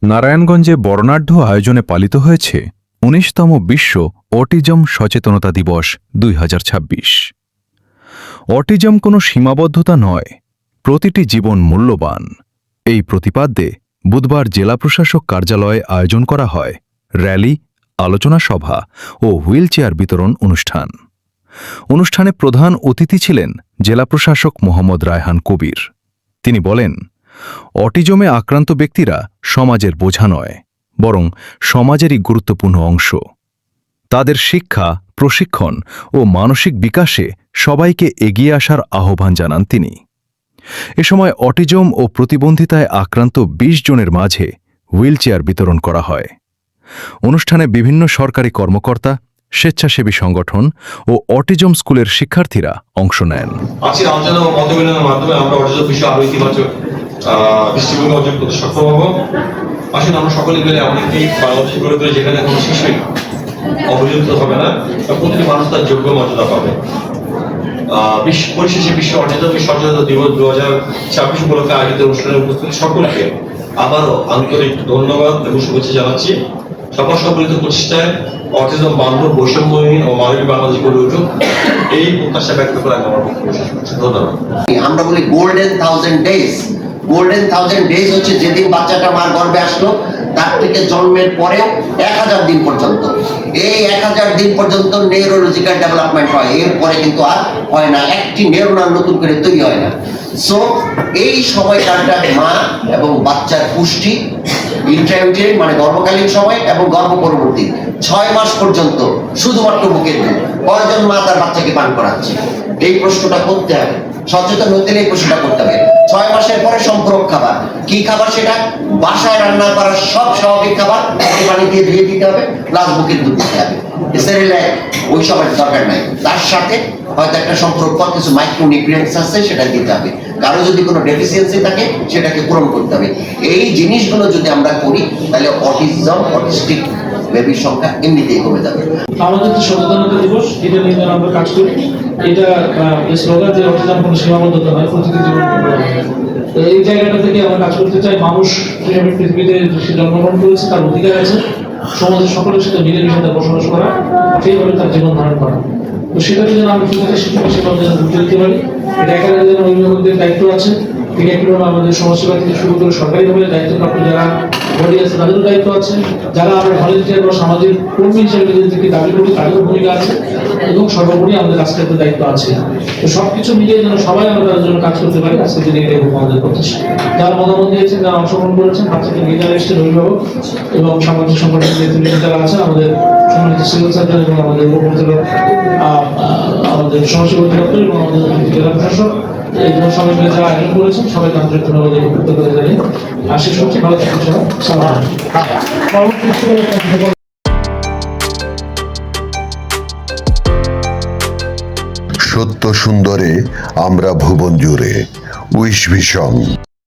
নারায়ণগঞ্জে বর্ণাঢ্য আয়োজনে পালিত হয়েছে ১৯তম বিশ্ব অটিজম সচেতনতা দিবস ২০২৬। অটিজম কোনো সীমাবদ্ধতা নয়, প্রতিটি জীবন মূল্যবান। এই প্রতিপাদ্যে বুধবার জেলা প্রশাসক কার্যালয়ে আয়োজন করা হয় র্যালি, আলোচনা সভা ও হুইলচেয়ার বিতরণ অনুষ্ঠান। অনুষ্ঠানে প্রধান অতিথি ছিলেন জেলা প্রশাসক মোহাম্মদ রায়হান কবির। তিনি বলেন, অটিজমে আক্রান্ত ব্যক্তিরা সমাজের বোঝা নয়, বরং সমাজেরই গুরুত্বপূর্ণ অংশ। তাদের শিক্ষা, প্রশিক্ষণ ও মানসিক বিকাশে সবাইকে এগিয়ে আসার আহ্বান জানান তিনি। এ সময় অটিজম ও প্রতিবন্ধিতায় আক্রান্ত ২০ জনের মাঝে হুইলচেয়ার বিতরণ করা হয়। অনুষ্ঠানে বিভিন্ন সরকারি কর্মকর্তা, স্বেচ্ছাসেবী সংগঠন ও অটিজম স্কুলের শিক্ষার্থীরা অংশ নেন। আজকের আলোচনা ও মতবিনিময়ের মাধ্যমে আমরা অটিজম বিষয়ে আরো ইতিবাচক দৃষ্টিভঙ্গি অর্জন করতে সক্ষম হব। আসলে আমরা সকলে মিলে এমন একটি বাংলাদেশ গড়ে তুলি যেখানে কোনো শিশুই অবহেলিত হবে না, প্রতিটি মানুষ তার যোগ্য মর্যাদা পাবে। পরিশেষে বিশ্ব অটিজম সচেতনতা দিবস ২০২৬ উপলক্ষে আয়োজিত অনুষ্ঠানে উপস্থিত সকলকে আবারও আন্তরিক ধন্যবাদ এবং শুভেচ্ছা জানাচ্ছি। সবার সম্মিলিত প্রচেষ্টায় অটিজম বান্ধব, বৈষম্যহীন ও মানবিক বাংলাদেশ গড়ে উঠুক, এই প্রত্যাশা ব্যক্ত করে আমার বক্তব্য শেষ করছি। ধন্যবাদ। আমরা বলি গোল্ডেন 1000 ডেজ। গোল্ডেন 1000 ডেজ হচ্ছে যেদিন বাচ্চাটা মার গর্ভে আসলো তার থেকে জন্মের পরেও 1000 দিন পর্যন্ত। এই 1000 দিন পর্যন্ত নিউরোলজিক্যাল ডেভেলপমেন্ট হয়, এরপরে কিন্তু আর হয় না, একটি নিউরন আর নতুন করে তৈরি হয় না। সো এই সময়কালটা মা এবং বাচ্চার পুষ্টি, ইন্ট্রাইউটেরিন মানে গর্ভকালীন সময় এবং গর্ভ পরবর্তী 6 মাস পর্যন্ত শুধুমাত্র বুকের দুধ কয়জন মা তার বাচ্চাকে পান করাচ্ছে, এই প্রশ্নটা করতে হবে। সচেতন হতে এই প্রশ্নটা করতে হবে। 6 মাসের পরে সম্পূরক খাবার কি খাবার, সেটা বাসায় রান্না করা সব স্বাভাবিক খাবার পানি দিয়ে ধুয়ে দিতে হবে, প্লাস বুকের দুধ দিতে হবে। ওই সবার দরকার নাই, তার সাথে হয়তো একটা সম্পূরক কিছু মাইক্রোনিউট্রিয়েন্টস আছে সেটা দিতে হবে। কারো যদি কোনো ডেফিসিয়েন্সি থাকে সেটাকে পূরণ করতে হবে। এই জিনিসগুলো যদি আমরা করি তাহলে অটিস্টিক বেবির সংখ্যা এমনিতেই কমে যাবে। আমাদের যে সচেতনতা দিবস, এটা নিয়ে আমরা কাজ করি। এটা স্লোগান যে অটিজম কোনো সীমাবদ্ধতা নয়, প্রতিটি জীবন। এই জায়গাটা থেকে আমরা কাজ করতে চাই। মানুষ হিসেবে পৃথিবীতে জন্মগ্রহণ করেছে, তার অধিকার আছে সমাজের সকলের সাথে মিলেমিশে বসবাস করা, সেইভাবে তার জীবন ধারণ করা। তো সেটাকে যেন আমরা কিভাবে শিখতে সেটাও যেন বুঝতে দিতে পারি। এটা এখানে যেন অভিভাবকদের দায়িত্ব আছে, ঠিক একইভাবে আমাদের সমাজসেবা থেকে শুরু করে সরকারিভাবে দায়িত্বপ্রাপ্ত যারা বডি আছে তাদেরও দায়িত্ব আছে, যারা আমরা ভলেন্টিয়ার বা সামাজিক কর্মী হিসেবে নিজেদেরকে দাবি করি তাদেরও ভূমিকা আছে, এবং সর্বোপরি আমাদের আজকে একটা দায়িত্ব আছে। তো সবকিছু মিলিয়ে যেন সবাই আমরা তাদের জন্য কাজ করতে পারি, আজকে দিনে এটাই আমাদের প্রত্যাশা। যারা মতামত দিয়েছেন, যারা অংশগ্রহণ করেছেন, বাচ্চাকে নিয়ে যারা এসেছেন অভিভাবক এবং সামাজিক সংগঠনের নেতৃবৃন্দ যারা আছেন, আমাদের সম্মানিত সিভিল সার্জন এবং আমাদের উপপরিচালক, আমাদের সমাজসেবা অধিদপ্তর এবং আমাদের জেলা প্রশাসক, এইগুলো সবাই মিলে যারা আয়োজন করেছেন সবাইকে আন্তরিক ধন্যবাদ কৃতজ্ঞতা জানাই। আর শেষ করছি, ভালো থাকুন সবাই। সত্য সুন্দরে আমরা ভুবন জুড়ে উইশ ভিশন।